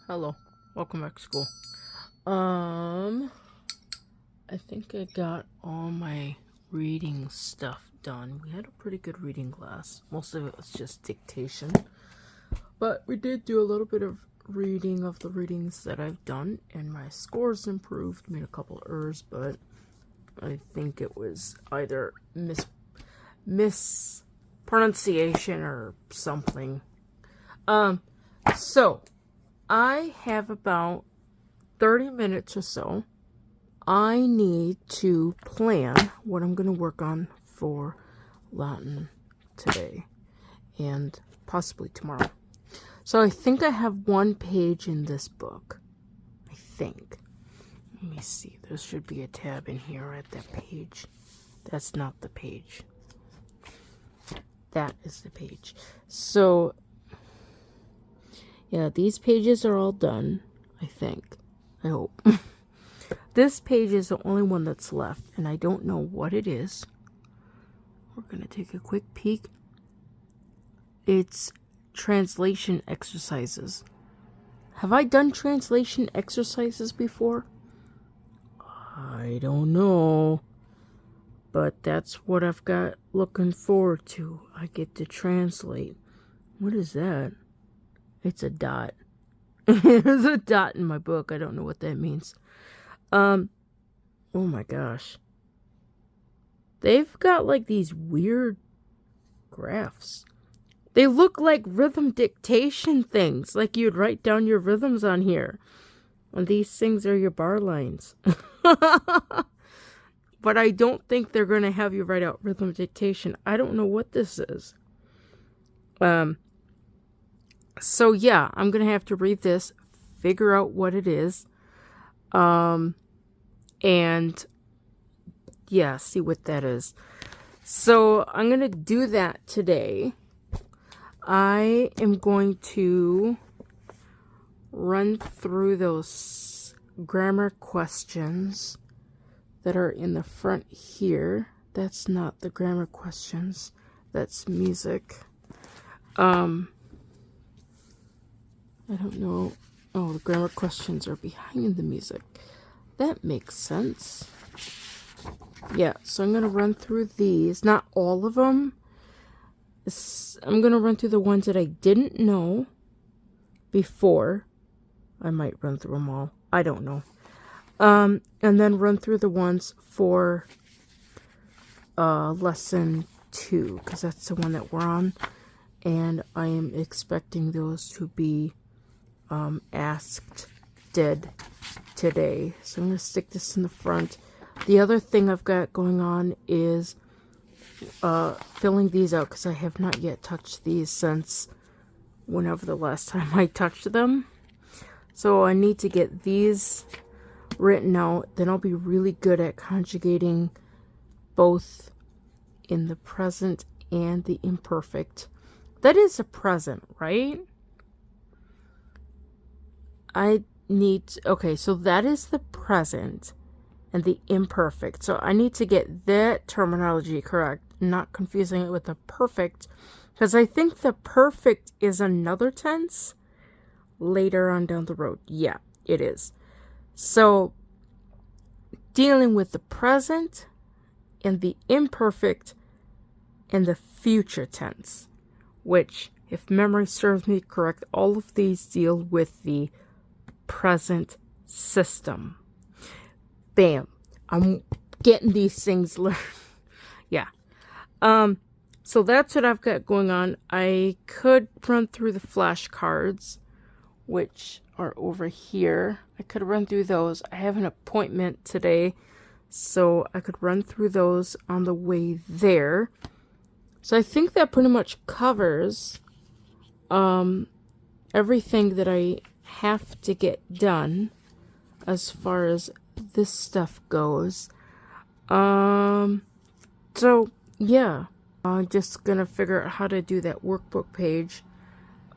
Hello. Welcome back to school. I think I got all my reading stuff done. We had a pretty good reading class. Most of it was just dictation. But we did do a little bit of reading of the readings that I've done, and my scores improved. Made a couple errors, but I think it was either mispronunciation or something. So I have about 30 minutes or so. I need to plan what I'm going to work on for Latin today and possibly tomorrow. So I think I have one page in this book. I think. Let me see. There should be a tab in here at that page. That's not the page. That is the page. So yeah, these pages are all done, I think. I hope. This page is the only one that's left, and I don't know what it is. We're going to take a quick peek. It's translation exercises. Have I done translation exercises before? I don't know. But that's what I've got looking forward to. I get to translate. What is that? It's a dot. There's a dot in my book. I don't know what that means. Oh my gosh. They've got like these weird graphs. They look like rhythm dictation things. Like you'd write down your rhythms on here. And these things are your bar lines. But I don't think they're going to have you write out rhythm dictation. I don't know what this is. So yeah, I'm going to have to read this, figure out what it is, and yeah, see what that is. So I'm going to do that today. I am going to run through those grammar questions that are in the front here. That's not the grammar questions. That's music. I don't know. Oh, the grammar questions are behind the music. That makes sense. Yeah, so I'm going to run through these. Not all of them. I'm going to run through the ones that I didn't know before. I might run through them all. I don't know. And then run through the ones for lesson 2, because that's the one that we're on. And I am expecting those to be asked dead today. So I'm going to stick this in the front. The other thing I've got going on is filling these out, because I have not yet touched these since whenever the last time I touched them. So I need to get these written out. Then I'll be really good at conjugating both in the present and the imperfect. That is a present, right? Okay, so that is the present and the imperfect. So I need to get that terminology correct, not confusing it with the perfect, because I think the perfect is another tense later on down the road. Yeah, it is. So dealing with the present and the imperfect and the future tense, which, if memory serves me correct, all of these deal with the present system. Bam. I'm getting these things learned. Yeah. So that's what I've got going on. I could run through the flashcards, which are over here. I could run through those. I have an appointment today, so I could run through those on the way there. So I think that pretty much covers everything that I have to get done as far as this stuff goes. So yeah, I'm just gonna figure out how to do that workbook page,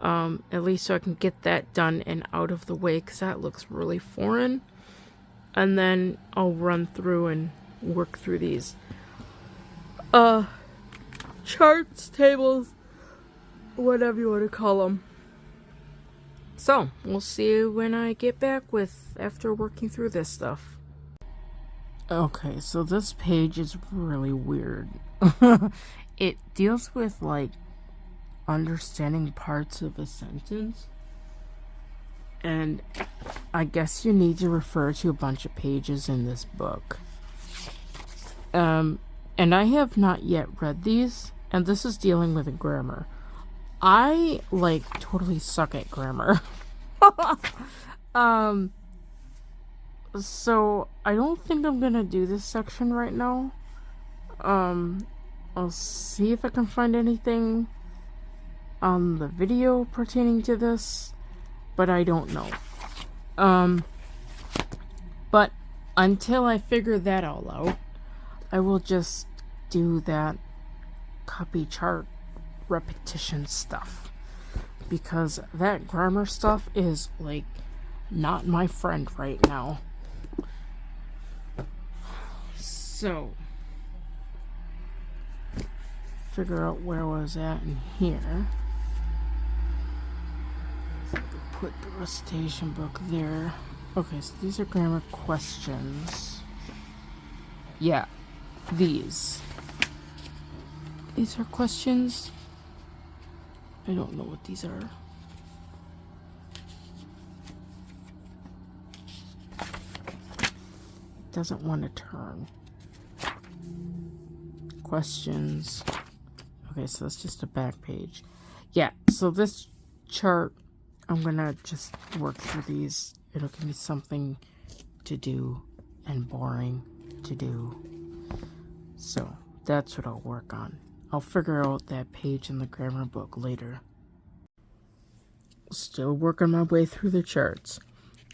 at least so I can get that done and out of the way, because that looks really foreign. And then I'll run through and work through these charts, tables, whatever you want to call them. So, we'll see when I get back after working through this stuff. Okay, so this page is really weird. It deals with, like, understanding parts of a sentence. And I guess you need to refer to a bunch of pages in this book. And I have not yet read these, and this is dealing with grammar. I, like, totally suck at grammar. So I don't think I'm gonna do this section right now. I'll see if I can find anything on the video pertaining to this, but I don't know. But until I figure that all out, I will just do that copy chart repetition stuff, because that grammar stuff is, like, not my friend right now. So, figure out where I was at in here. Put the recitation book there. Okay, so these are grammar questions. Yeah, these are questions. I don't know what these are. It doesn't want to turn. Questions. Okay, so that's just a back page. Yeah, so this chart, I'm gonna just work through these. It'll give me something to do and boring to do. So that's what I'll work on. I'll figure out that page in the grammar book later. Still working my way through the charts.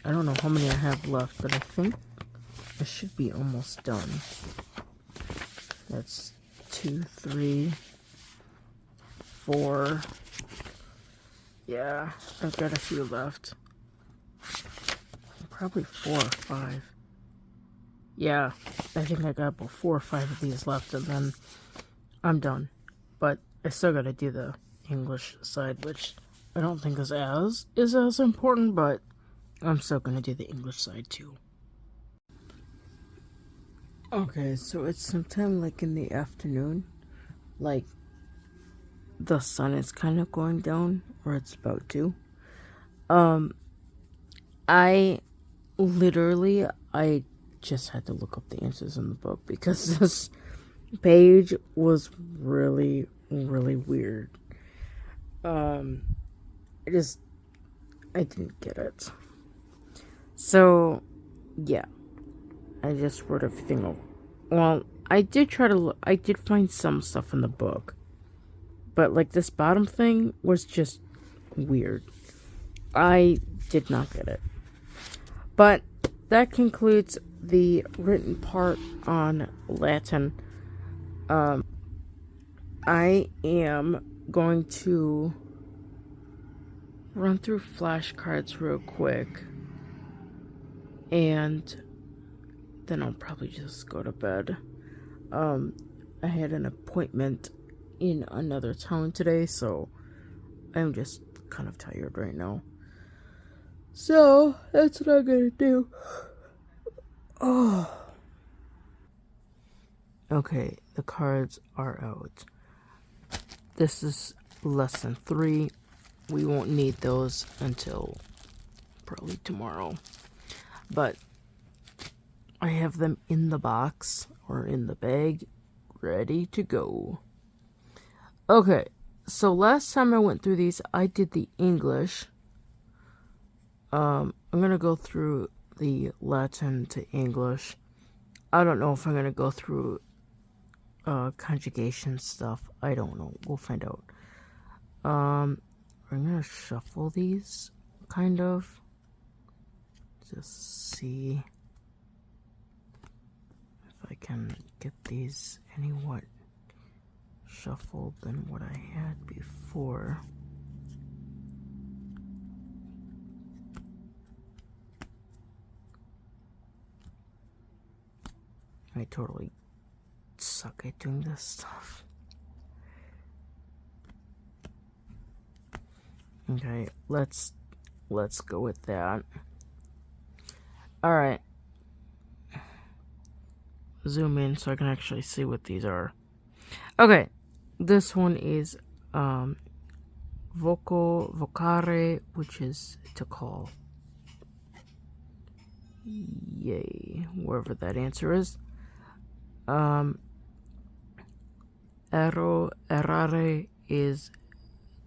I don't know how many I have left, but I think I should be almost done. That's 2, 3, 4. Yeah, I've got a few left. Probably 4 or 5. Yeah, I think I got about 4 or 5 of these left, and then I'm done. But I still gotta do the English side, which I don't think is as important, but I'm still gonna do the English side too. Okay, so it's sometime like in the afternoon. Like, the sun is kind of going down, or it's about to. I just had to look up the answers in the book because this page was really, really weird. I didn't get it. So, yeah. I just wrote everything over. Well, I did find some stuff in the book. But, like, this bottom thing was just weird. I did not get it. But that concludes the written part on Latin. I am going to run through flashcards real quick. And then I'll probably just go to bed. I had an appointment in another town today, so I'm just kind of tired right now. So, that's what I'm gonna do. Oh. Okay, the cards are out. This is lesson 3. We won't need those until probably tomorrow. But I have them in the box or in the bag, ready to go. Okay, so last time I went through these, I did the English. I'm gonna go through the Latin to English. I don't know if I'm gonna go through conjugation stuff. I don't know. We'll find out. I'm gonna shuffle these, kind of. Just see if I can get these anywhat shuffled than what I had before. I totally suck at doing this stuff. Okay, let's Let's go with that. All right. Zoom in so I can actually see what these are. Okay. This one is vocare, which is to call. Yay. Wherever that answer is. Errare is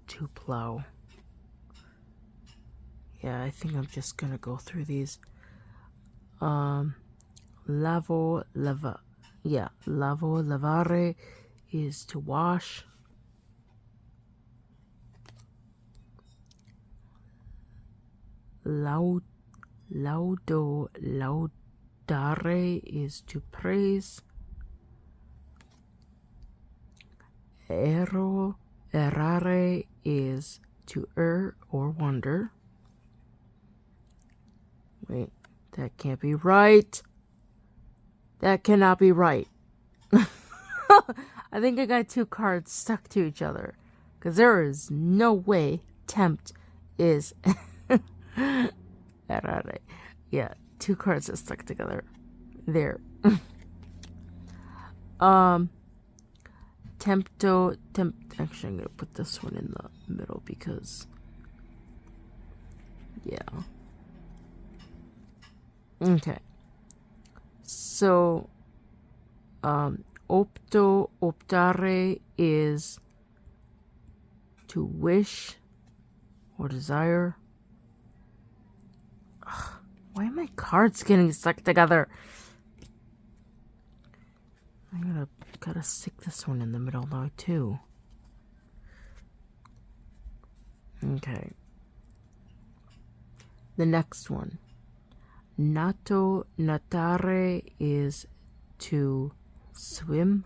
to plow. Yeah, I think I'm just gonna go through these. Lavare is to wash. Laudare is to praise. Errare is to err or wonder. Wait, that can't be right. That cannot be right. I think I got two cards stuck to each other. Because there is no way tempt is errare. Yeah, two cards are stuck together. There. Actually, I'm gonna put this one in the middle because, yeah. Okay. So, optare is to wish or desire. Ugh, why are my cards getting stuck together? I'm gotta stick this one in the middle now too. Okay. The next one. Natare is to swim.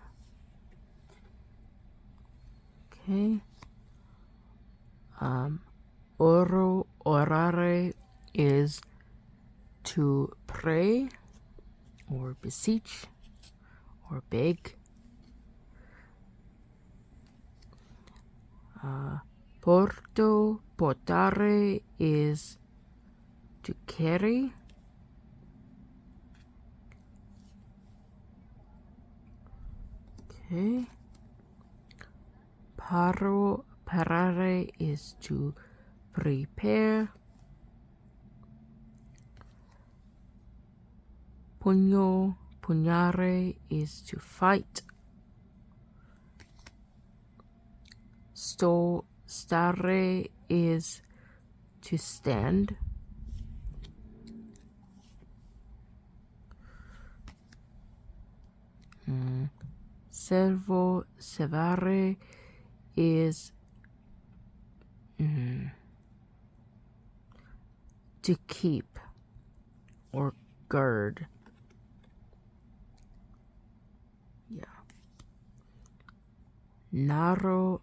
Okay. Orare is to pray or beseech or beg. Portare is to carry. Okay. Parare is to prepare. Pugnare is to fight. Stare is to stand. Servare is to keep or guard. Yeah. Narrare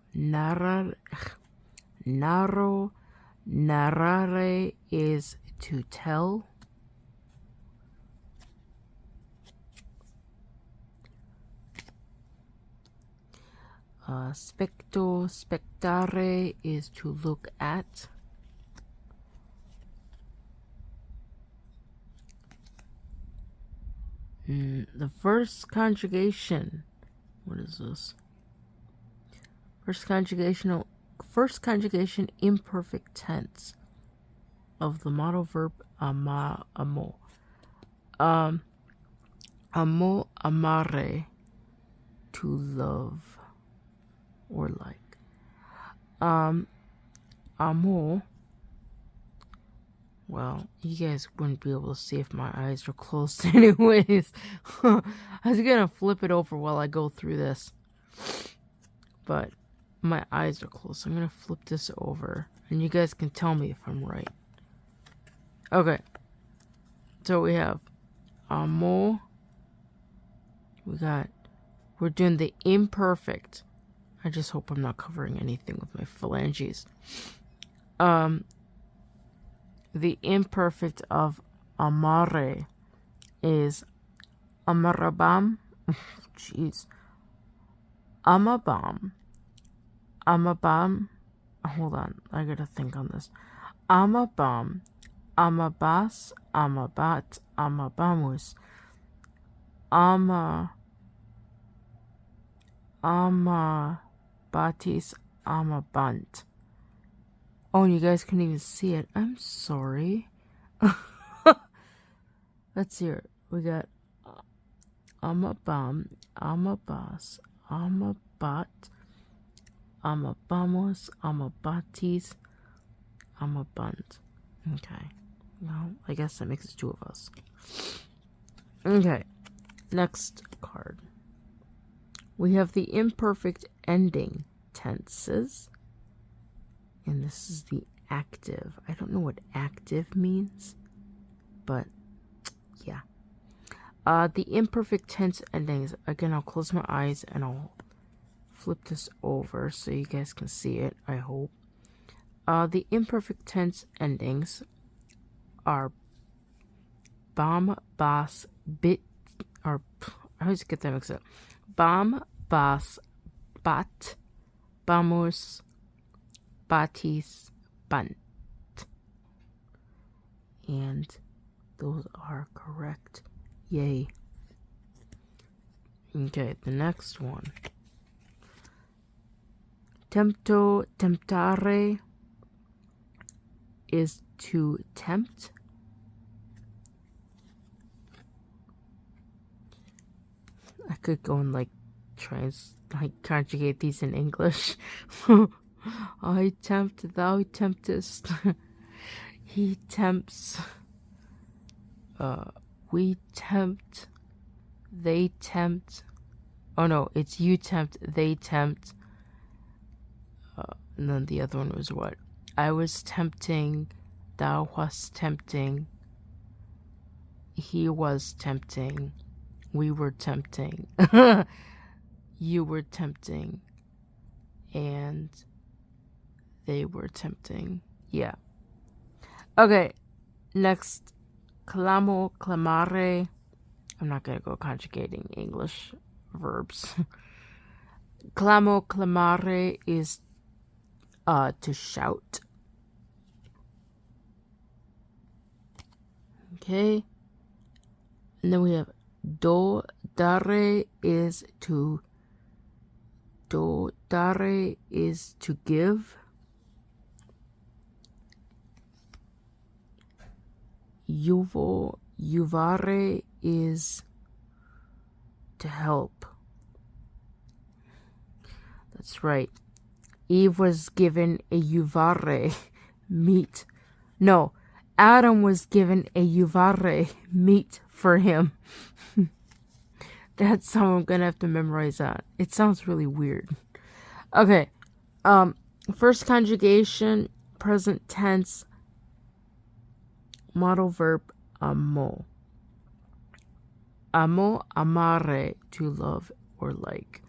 is to tell. Spectare is to look at. The first conjugation. What is this? First conjugation imperfect tense of the modal verb amo. Amare, to love or like. Amo. Well, you guys wouldn't be able to see if my eyes are closed anyways. I was gonna flip it over while I go through this. But my eyes are closed, so I'm gonna flip this over. And you guys can tell me if I'm right. Okay. So we have amo. We're doing the imperfect. I just hope I'm not covering anything with my phalanges. The imperfect of amare is amarabam. Jeez. Amabam. hold on, I gotta think on this. Amabam, amabas, amabat, amabamus, amabatis, amabant. Oh, and you guys can even see it. I'm sorry. Let's hear it. We got amabam, amabas, amabat, amabamos, amabatis, amabant. Okay. Well, I guess that makes it two of us. Okay. Next card. We have the imperfect ending tenses. And this is the active. I don't know what active means, but yeah. The imperfect tense endings. Again, I'll close my eyes and I'll flip this over so you guys can see it, I hope. The imperfect tense endings are bam, bas, bit, or I always get that mixed up. Bam, bas, bat, bamus, batis, bant. And those are correct. Yay. Okay, the next one. Tempto, temptare is to tempt. I could go and conjugate these in English. I tempt, thou temptest. He tempts. We tempt. They tempt. Oh no, it's you tempt, they tempt. And then the other one was what? I was tempting, thou wast tempting. He was tempting. We were tempting. You were tempting. And they were tempting. Yeah. Okay. Next. Clamo, clamare. I'm not going to go conjugating English verbs. Clamo, clamare is to shout. Okay. And then we have do dare is to give. Juvare is to help. That's right. Eve was given a juvare meat. No, Adam was given a juvare meat for him. That's how I'm gonna have to memorize that. It sounds really weird. Okay. First conjugation, present tense, modal verb, amo. Amo, amare, to love or like.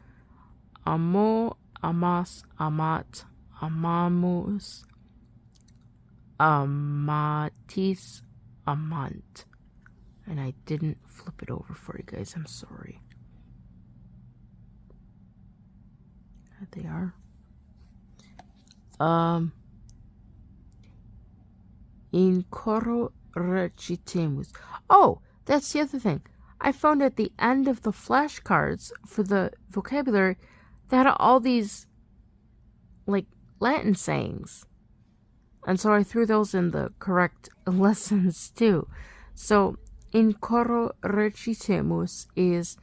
Amo, amas, amat, amamos, amatis, amant. And I didn't flip it over for you guys. I'm sorry. There they are. In coro recitemus. Oh, that's the other thing. I found at the end of the flashcards for the vocabulary that had all these Latin sayings. And so I threw those in the correct lessons too. So in coro recitemus is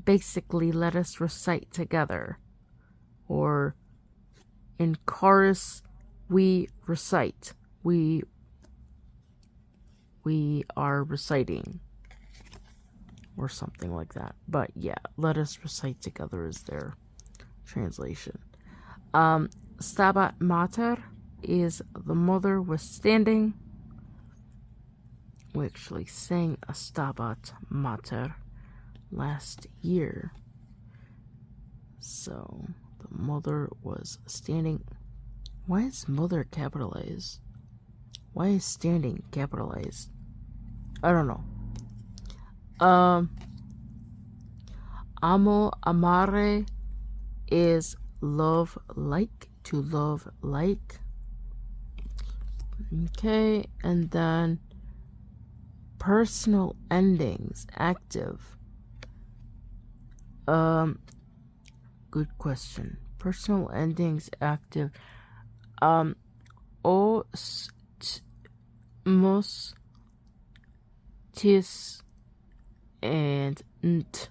basically let us recite together. Or in chorus we recite. We are reciting. Or something like that. But yeah, let us recite together is their translation. Stabat mater is the mother was standing. We actually sang a Stabat Mater last year. So, the mother was standing. Why is mother capitalized? Why is standing capitalized? I don't know. Amo, amare is love like, to love like. Okay, and then personal endings, active. Good question. Personal endings, active. Os, mos, tis, and nt.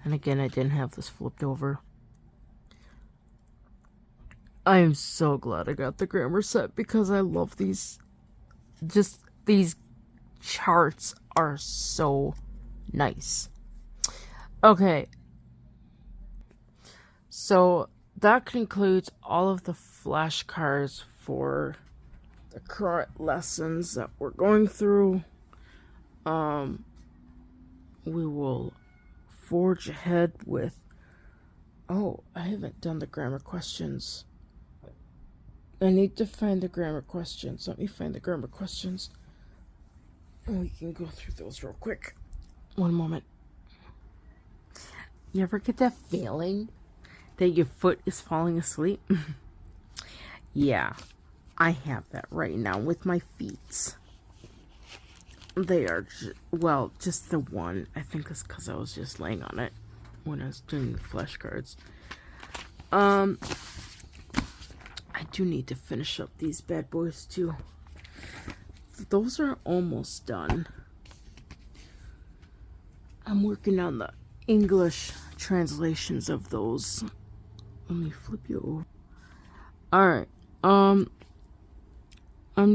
And again, I didn't have this flipped over. I am so glad I got the grammar set because I love these. Just these charts are so nice. Okay. So that concludes all of the flashcards for the current lessons that we're going through. We will forge ahead with... Oh, I haven't done the grammar questions. I need to find the grammar questions. Let me find the grammar questions. And we can go through those real quick. One moment. You ever get that feeling that your foot is falling asleep? Yeah, I have that right now with my feet. They are, just the one. I think it's because I was just laying on it when I was doing the flashcards. I do need to finish up these bad boys too. Those are almost done. I'm working on the English translations of those. Let me flip you over. Alright, I'm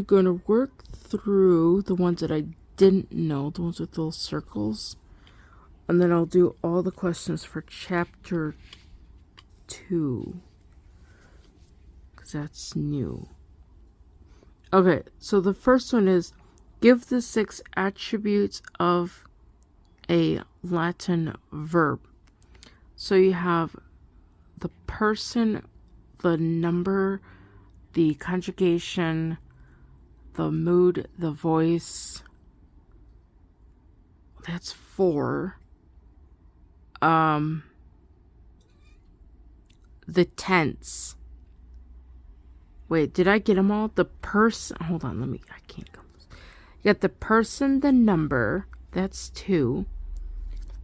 gonna work through the ones that I didn't know, the ones with those circles, and then I'll do all the questions for chapter 2, because that's new. Okay, so the first one is, give the 6 attributes of a Latin verb. So you have the person, the number, the conjugation, the mood, the voice. That's 4. The tense. Wait, did I get them all? The person. Hold on, I can't go. You got the person, the number. That's 2.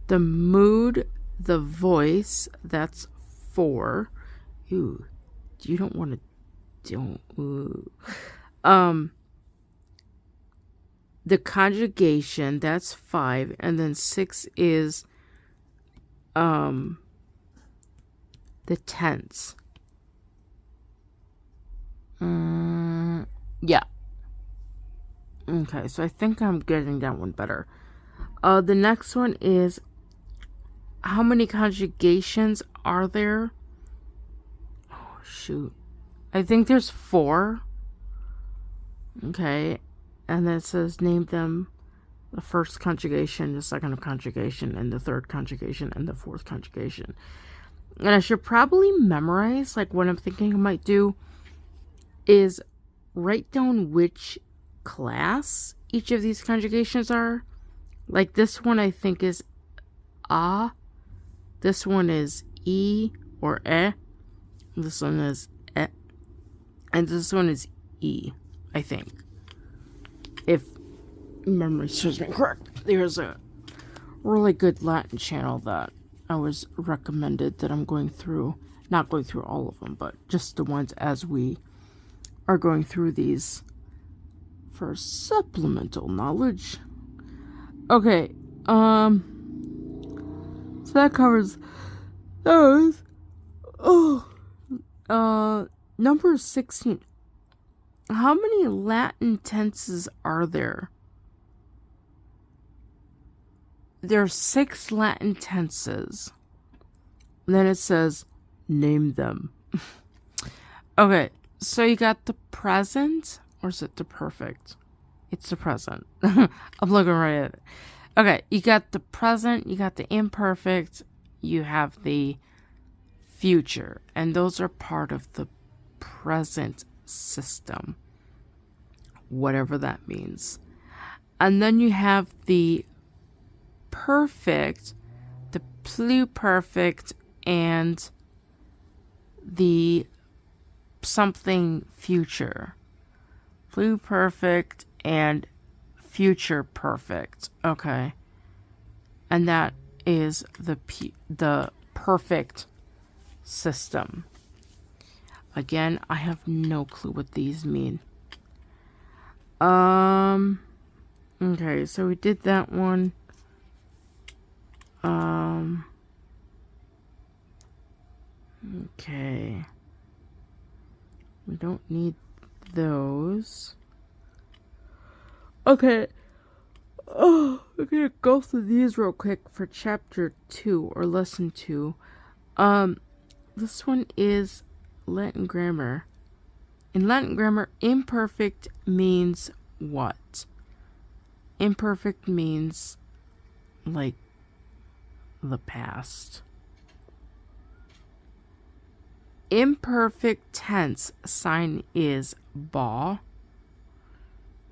The mood, the voice. That's 4. Ooh, you don't want to. Ooh. The conjugation, that's 5, and then 6 is the tense. Yeah. Okay, so I think I'm getting that one better. The next one is, how many conjugations are there? Oh, shoot. I think there's 4. Okay. And then it says, name them: the first conjugation, the second conjugation, and the third conjugation, and the fourth conjugation. And I should probably memorize, like what I'm thinking I might do is write down which class each of these conjugations are. Like this one I think is a, this one is e or e, this one is e, and this one is e, I think. If memory serves me correct. There's a really good Latin channel that I was recommended that I'm going through. Not going through all of them, but just the ones as we are going through these for supplemental knowledge. Okay, so that covers those. Number 16. How many Latin tenses are there? There are 6 Latin tenses. And then it says, name them. Okay, so you got the present, or is it the perfect? It's the present. I'm looking right at it. Okay, you got the present, you got the imperfect, you have the future. And those are part of the present system, whatever that means. And then you have the perfect, the pluperfect, and the something future. Pluperfect and future perfect. Okay. And that is the perfect system. Again, I have no clue what these mean. Okay, so we did that one. Okay. We don't need those. Okay. Oh, I'm gonna go through these real quick for chapter 2 or lesson 2. This one is Latin grammar. In Latin grammar, imperfect means what? Imperfect means like the past. Imperfect tense sign is ba.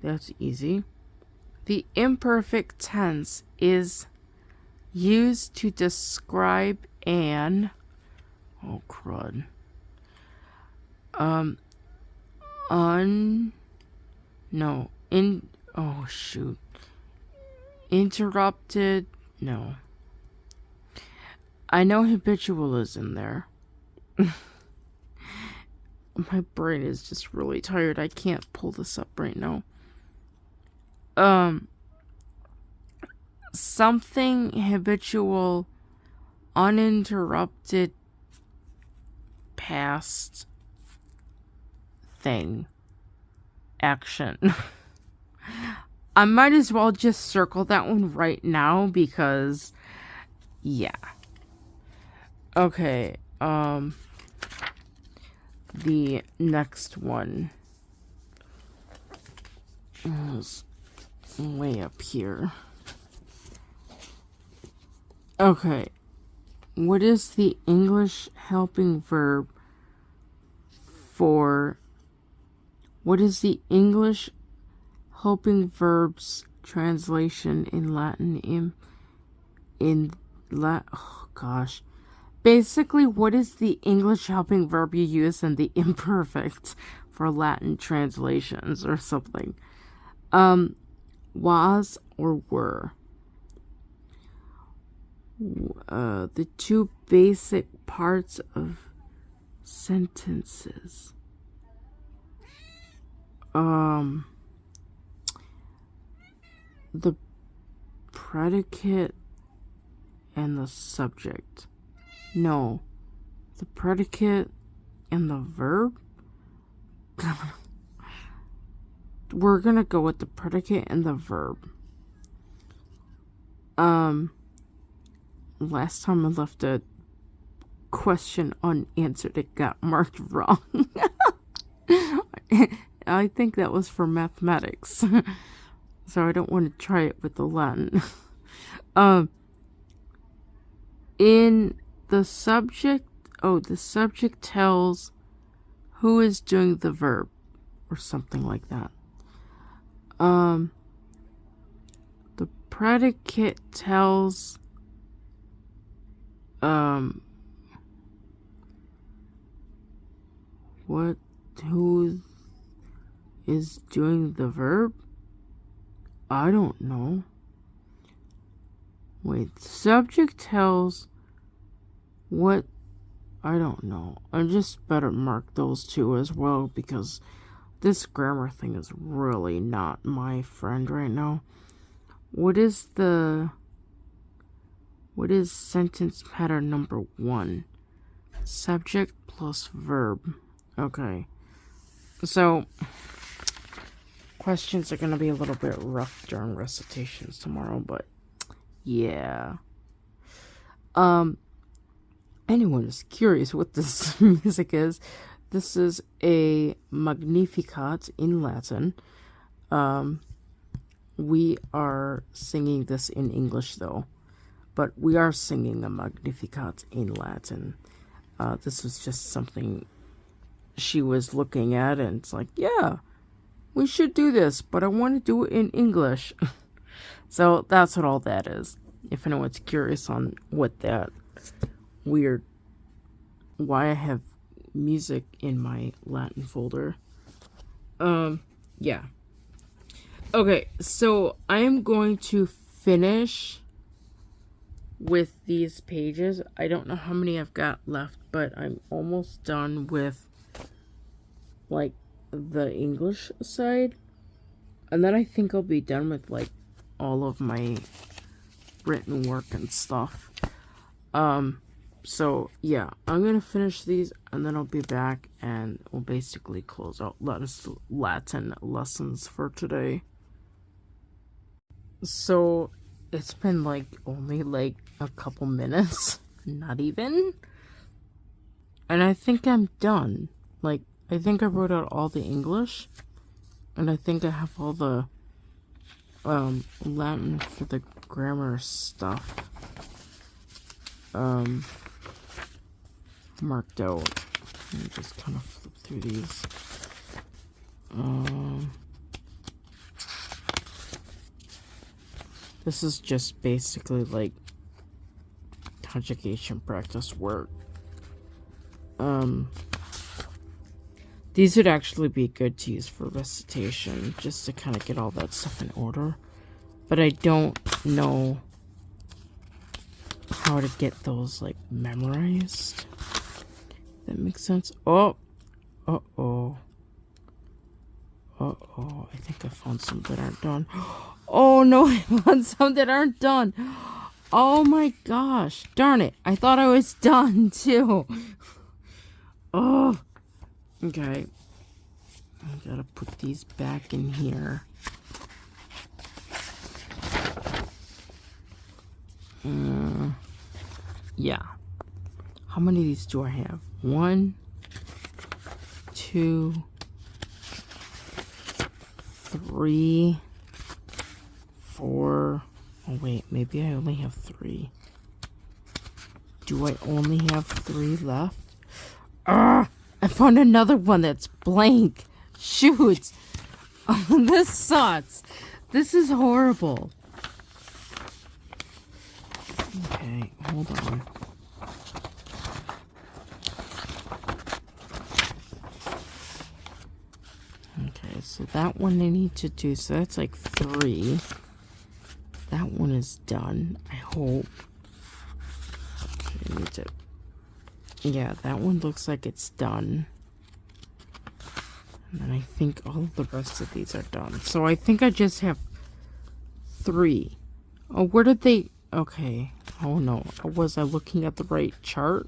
That's easy. The imperfect tense is used to describe an interrupted. No. I know habitual is in there. My brain is just really tired. I can't pull this up right now. Something habitual, uninterrupted past thing. Action. I might as well just circle that one right now because, yeah. Okay, the next one is way up here. Okay, what is the English helping verb for... What is the English helping verbs translation in Latin oh gosh. Basically, what is the English helping verb you use in the imperfect for Latin translations or something? Was or were. The two basic parts of sentences. The predicate and the subject. No, the predicate and the verb? We're gonna go with the predicate and the verb. Last time I left a question unanswered, it got marked wrong. I think that was for mathematics. So I don't want to try it with the Latin. In the subject, the subject tells who is doing the verb or something like that. The predicate tells who is doing the verb? I don't know. Wait, subject tells what? I don't know. I just better mark those two as well because this grammar thing is really not my friend right now. What is sentence pattern number 1? Subject plus verb. Okay. So, questions are going to be a little bit rough during recitations tomorrow, but yeah. Anyone is curious what this music is, this is a Magnificat in Latin. We are singing this in English though, but we are singing a Magnificat in Latin. This was just something she was looking at, and it's like, yeah, we should do this, but I want to do it in English. So that's what all that is. If anyone's curious on what that why I have music in my Latin folder. Yeah. Okay, so I am going to finish with these pages. I don't know how many I've got left, but I'm almost done with like the English side. And then I think I'll be done with like all of my written work and stuff. So yeah, I'm gonna finish these and then I'll be back and we'll basically close out Latin lessons for today. So it's been like only like a couple minutes, not even. And I think I'm done. Like, I think I wrote out all the English. And I think I have all the Latin for the grammar stuff marked out. Let me just kind of flip through these. This is just basically like conjugation practice work. These would actually be good to use for recitation, just to kind of get all that stuff in order. But I don't know how to get those, like, memorized. That makes sense. Oh! Uh-oh. Uh-oh. I think I found some that aren't done. Oh, no! I found some that aren't done! Oh, my gosh. Darn it. I thought I was done, too. Oh! Okay, I gotta put these back in here. Yeah. How many of these do I have? 1, 2, 3, 4. Oh wait, maybe I only have 3. Do I only have 3 left? Ah! I found another one that's blank. Shoot. This sucks. This is horrible. Okay, hold on. Okay, so that one I need to do. So that's like 3. That one is done, I hope. I need to... Yeah, that one looks like it's done. And then I think all of the rest of these are done. So I think I just have 3. Oh, where did they... Okay. Oh, no. Was I looking at the right chart?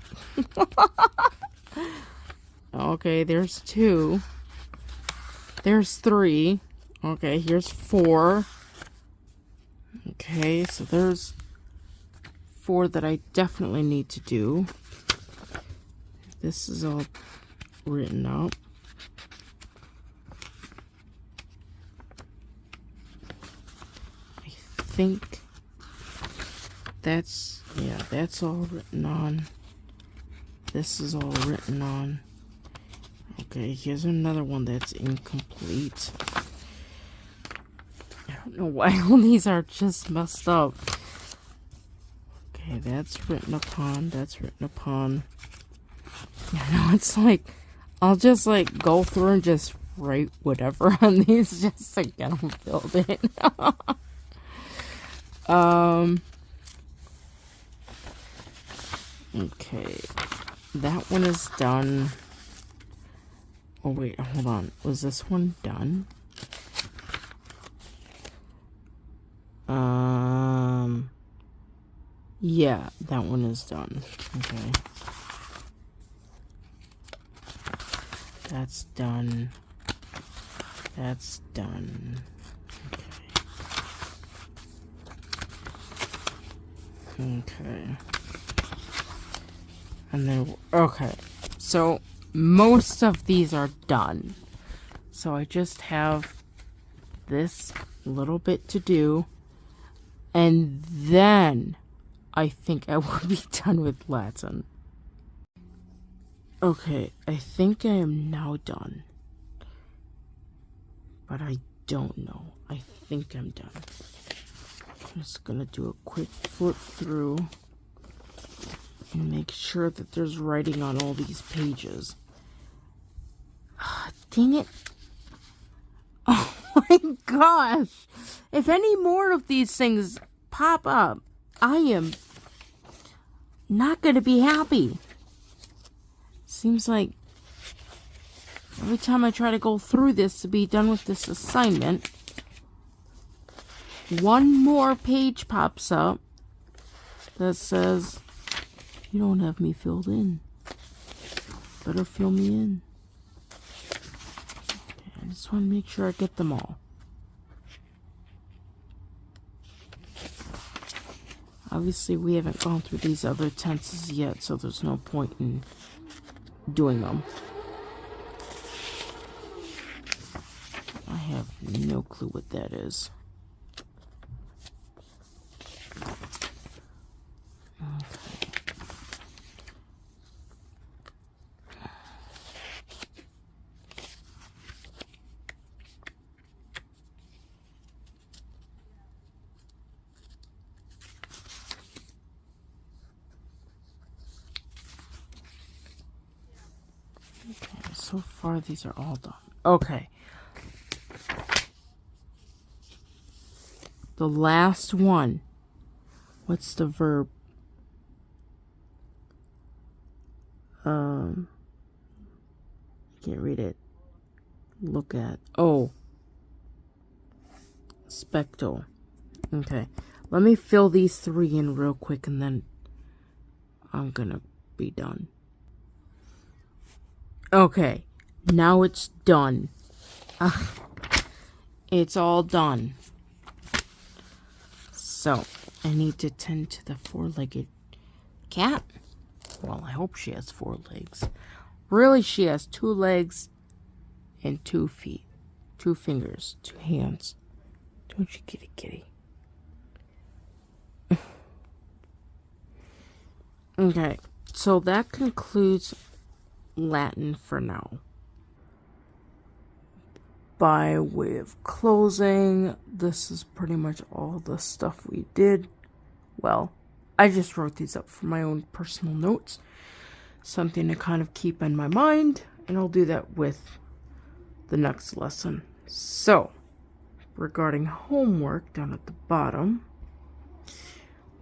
Okay, there's 2. There's 3. Okay, here's 4. Okay, so there's 4 that I definitely need to do. This is all written out. I think that's, yeah, that's all written on. This is all written on. Okay, here's another one that's incomplete. I don't know why all these are just messed up. Okay, that's written upon, that's written upon. Yeah, no, it's like, I'll just like go through and just write whatever on these just to get them filled in. Okay, that one is done. Oh wait, hold on. Was this one done? Yeah, that one is done. Okay. That's done. That's done. Okay. Okay. And then, okay. So, most of these are done. So, I just have this little bit to do. And then, I think I will be done with Latin. Okay, I think I am now done. But I don't know. I think I'm done. I'm just gonna do a quick flip through and make sure that there's writing on all these pages. Dang it. Oh my gosh. If any more of these things pop up, I am not going to be happy. Seems like every time I try to go through this to be done with this assignment, one more page pops up that says, you don't have me filled in. Better fill me in. Okay, I just want to make sure I get them all. Obviously, we haven't gone through these other tenses yet, so there's no point in doing them. I have no clue what that is. Okay, so far these are all done. Okay. The last one. What's the verb? Can't read it. Look at. Oh. Specto. Okay. Let me fill these 3 in real quick and then I'm gonna be done. Okay. Now it's done. It's all done. So, I need to tend to the 4-legged cat. Well, I hope she has 4 legs. Really, she has 2 legs and 2 feet. 2 fingers, 2 hands. Don't you get it, kitty? Okay, so that concludes Latin for now. By way of closing, this is pretty much all the stuff we did. Well, I just wrote these up for my own personal notes. Something to kind of keep in my mind, and I'll do that with the next lesson. So, regarding homework down at the bottom,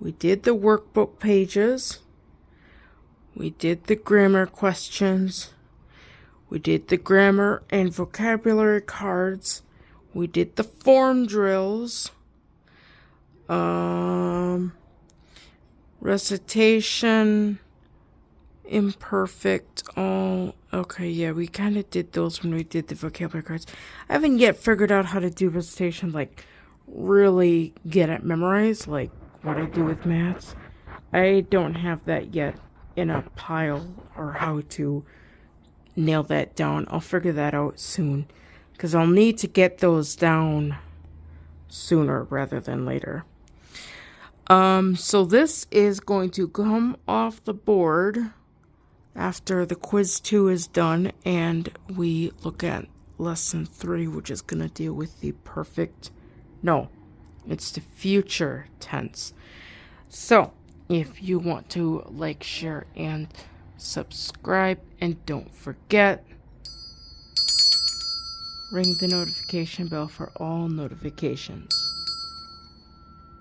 we did the workbook pages, we did the grammar questions, we did the grammar and vocabulary cards, we did the form drills, recitation, imperfect, all. Okay, yeah, we kind of did those when we did the vocabulary cards. I haven't yet figured out how to do recitation, like, really get it memorized, like what I do with maths. I don't have that yet in a pile, or how to nail that down. I'll figure that out soon, because I'll need to get those down sooner rather than later. So this is going to come off the board after the quiz 2 is done and we look at lesson 3, which is going to deal with the it's the future tense. So if you want to like, share, and subscribe, and don't forget, ring the notification bell for all notifications.